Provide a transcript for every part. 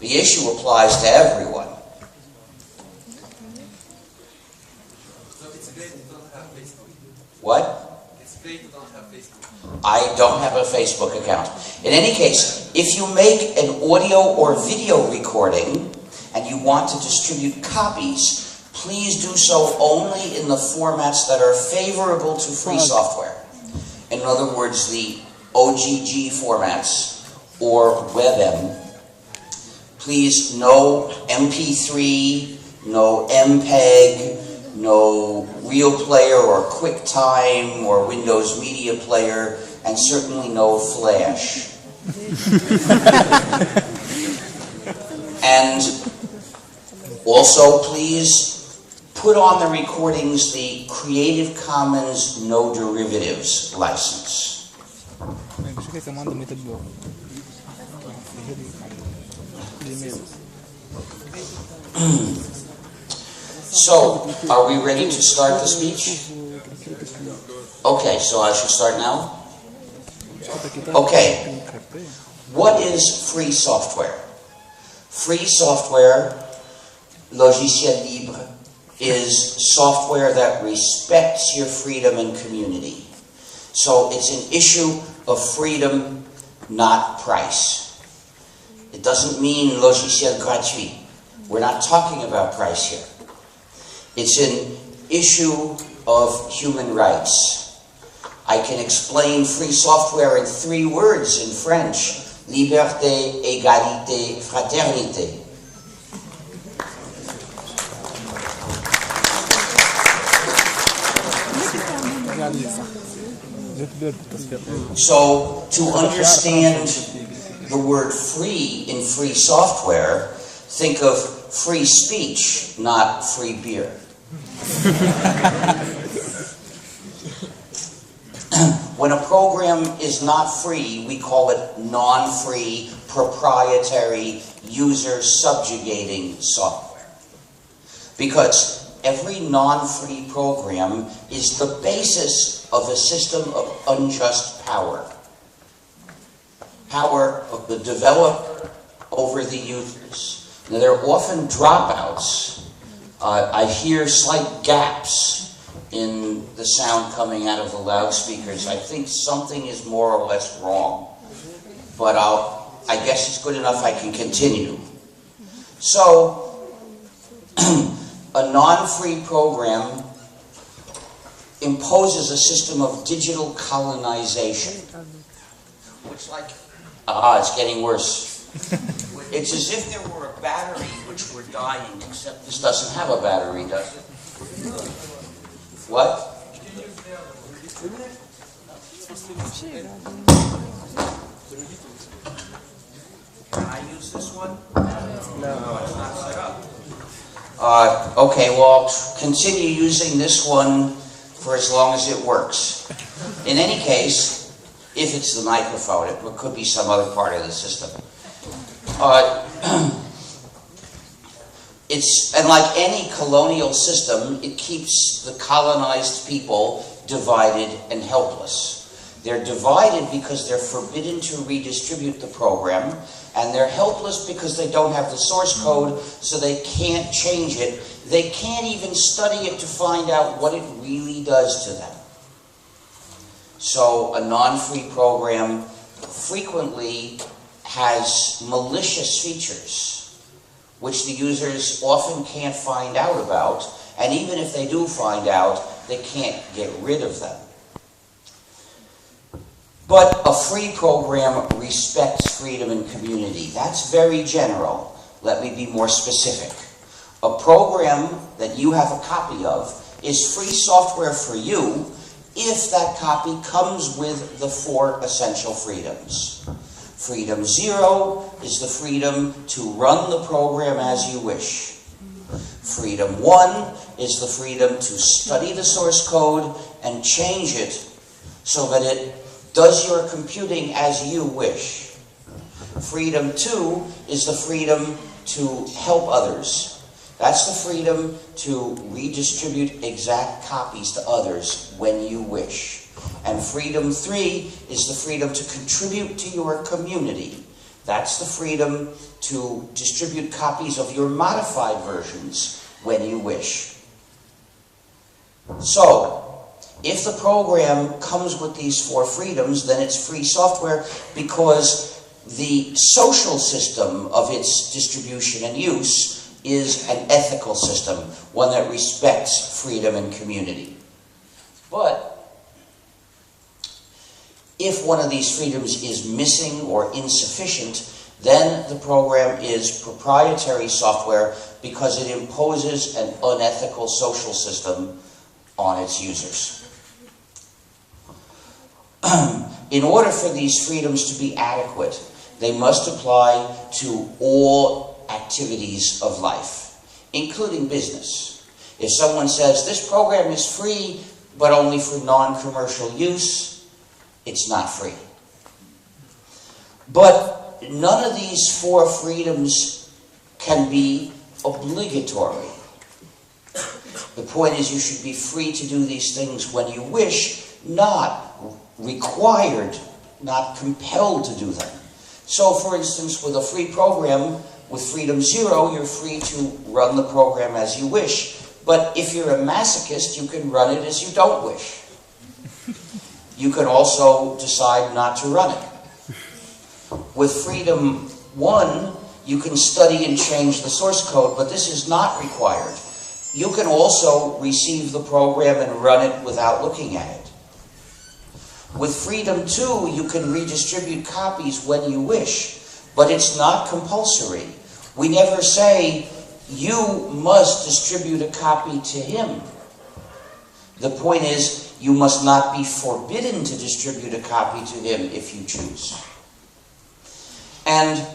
The issue applies to everyone. So it's great you don't have Facebook. What? It's great you don't have Facebook. I don't have a Facebook account. In any case, if you make an audio or video recording and you want to distribute copies, please do so only in the formats that are favorable to free software. In other words, the OGG formats or WebM. Please, no MP3, no MPEG, no Real Player or QuickTime or Windows Media Player, and certainly no Flash. And also, please put on the recordings the Creative Commons No Derivatives license. So, are we ready to start the speech? Okay, so I should start now? Okay. What is free software? Free software, logiciels libres, is software that respects your freedom and community. So it's an issue of freedom, not price. It doesn't mean logiciel gratuit. We're not talking about price here. It's an issue of human rights. I can explain free software in 3 words in French: liberté, égalité, fraternité. So, to understand the word free in free software, think of free speech, not free beer. When a program is not free, we call it non-free, proprietary, user-subjugating software. Because every non-free program is the basis of a system of unjust power. Power of the developer over the users. Now, there are often dropouts. I hear slight gaps in the sound coming out of the loudspeakers. I think something is more or less wrong. But I guess it's good enough I can continue. So, a non-free program imposes a system of digital colonization. Which it's getting worse. It's as if there were a battery which were dying, except this doesn't have a battery, does it? What? Can I use this one? No, it's not set up. Okay, well, I'll continue using this one for as long as it works. In any case, if it's the microphone, it could be some other part of the system. And like any colonial system, it keeps the colonized people divided and helpless. They're divided because they're forbidden to redistribute the program, and they're helpless because they don't have the source code, so they can't change it. They can't even study it to find out what it really does to them. So a non-free program frequently has malicious features which the users often can't find out about, and even if they do find out, they can't get rid of them. But a free program respects freedom and community. That's very general. Let me be more specific. A program that you have a copy of is free software for you if that copy comes with the 4 essential freedoms. Freedom 0 is the freedom to run the program as you wish. Freedom 1 is the freedom to study the source code and change it so that it does your computing as you wish. Freedom 2 is the freedom to help others. That's the freedom to redistribute exact copies to others when you wish. And freedom 3 is the freedom to contribute to your community. That's the freedom to distribute copies of your modified versions when you wish. So, if the program comes with these 4 freedoms, then it's free software because the social system of its distribution and use is an ethical system, one that respects freedom and community. But if one of these freedoms is missing or insufficient, then the program is proprietary software because it imposes an unethical social system on its users. In order for these freedoms to be adequate, they must apply to all activities of life, including business. If someone says, this program is free, but only for non-commercial use, it's not free. But none of these 4 freedoms can be obligatory. The point is you should be free to do these things when you wish, not required, not compelled to do them. So, for instance, with a free program, with Freedom 0, you're free to run the program as you wish. But if you're a masochist, you can run it as you don't wish. You can also decide not to run it. With Freedom 1, you can study and change the source code, but this is not required. You can also receive the program and run it without looking at it. With Freedom 2, you can redistribute copies when you wish, but it's not compulsory. We never say, you must distribute a copy to him. The point is, you must not be forbidden to distribute a copy to him if you choose. And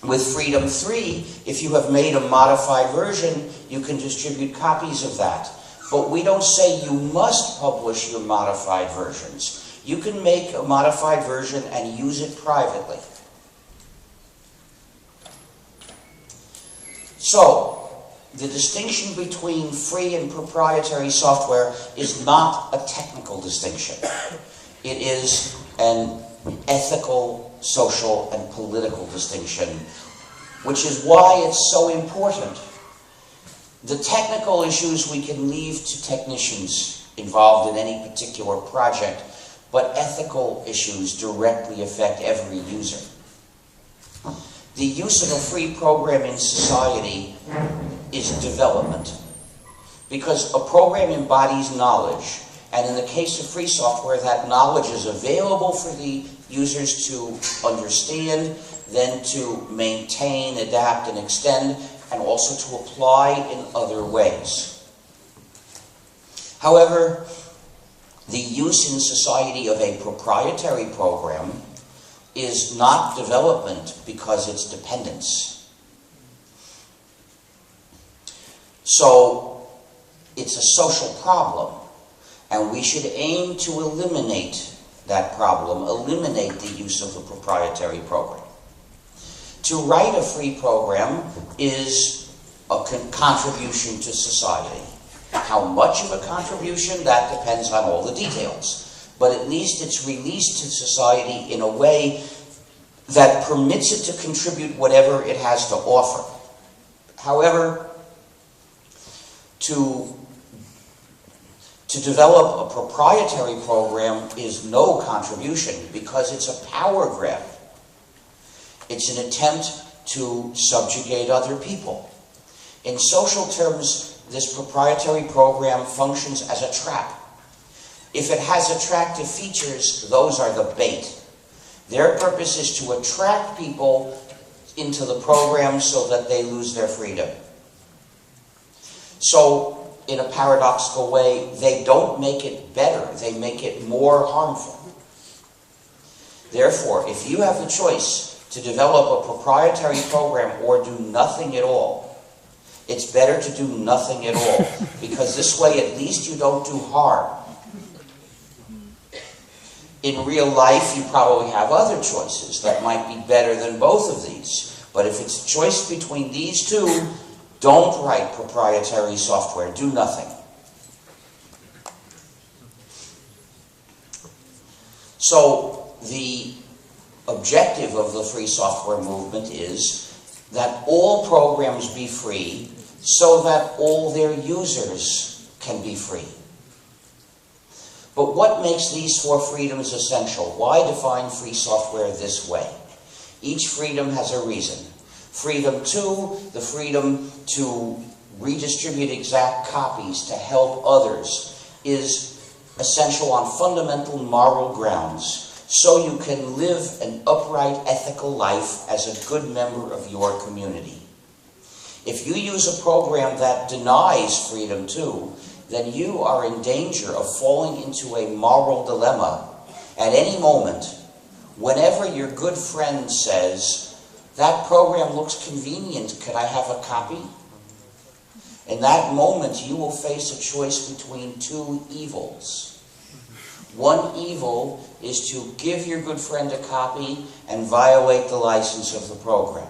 with Freedom 3, if you have made a modified version, you can distribute copies of that. But we don't say you must publish your modified versions. You can make a modified version and use it privately. So, the distinction between free and proprietary software is not a technical distinction. It is an ethical, social, and political distinction, which is why it's so important. The technical issues we can leave to technicians involved in any particular project, but ethical issues directly affect every user. The use of a free program in society is development, because a program embodies knowledge, and in the case of free software, that knowledge is available for the users to understand, then to maintain, adapt, and extend, and also to apply in other ways. However, the use in society of a proprietary program is not development because it's dependence. So, it's a social problem, and we should aim to eliminate that problem, eliminate the use of the proprietary program. To write a free program is a contribution to society. How much of a contribution, that depends on all the details. But at least it's released to society in a way that permits it to contribute whatever it has to offer. However, to develop a proprietary program is no contribution because it's a power grab. It's an attempt to subjugate other people. In social terms, this proprietary program functions as a trap. If it has attractive features, those are the bait. Their purpose is to attract people into the program so that they lose their freedom. So, in a paradoxical way, they don't make it better, they make it more harmful. Therefore, if you have the choice to develop a proprietary program or do nothing at all, it's better to do nothing at all, because this way at least you don't do harm. In real life, you probably have other choices that might be better than both of these. But if it's a choice between these two, don't write proprietary software. Do nothing. So, the objective of the free software movement is that all programs be free so that all their users can be free. But what makes these four freedoms essential? Why define free software this way? Each freedom has a reason. Freedom 2, the freedom to redistribute exact copies to help others, is essential on fundamental moral grounds, so you can live an upright, ethical life as a good member of your community. If you use a program that denies freedom 2, then you are in danger of falling into a moral dilemma at any moment. Whenever your good friend says, "That program looks convenient, could I have a copy?" In that moment, you will face a choice between two evils. One evil is to give your good friend a copy and violate the license of the program.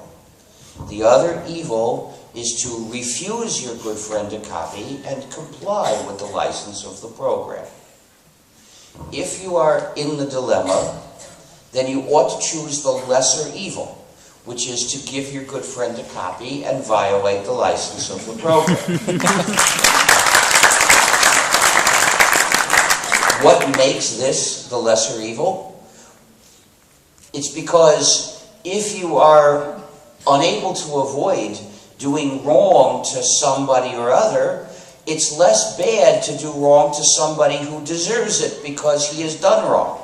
The other evil is to refuse your good friend a copy and comply with the license of the program. If you are in the dilemma, then you ought to choose the lesser evil, which is to give your good friend a copy and violate the license of the program. What makes this the lesser evil? It's because if you are unable to avoid doing wrong to somebody or other, it's less bad to do wrong to somebody who deserves it because he has done wrong.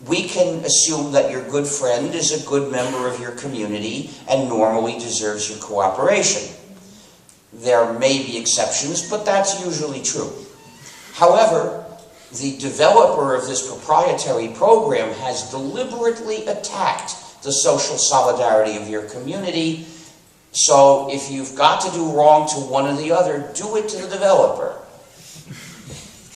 We can assume that your good friend is a good member of your community and normally deserves your cooperation. There may be exceptions, but that's usually true. However, the developer of this proprietary program has deliberately attacked the social solidarity of your community. So if you've got to do wrong to one or the other, do it to the developer.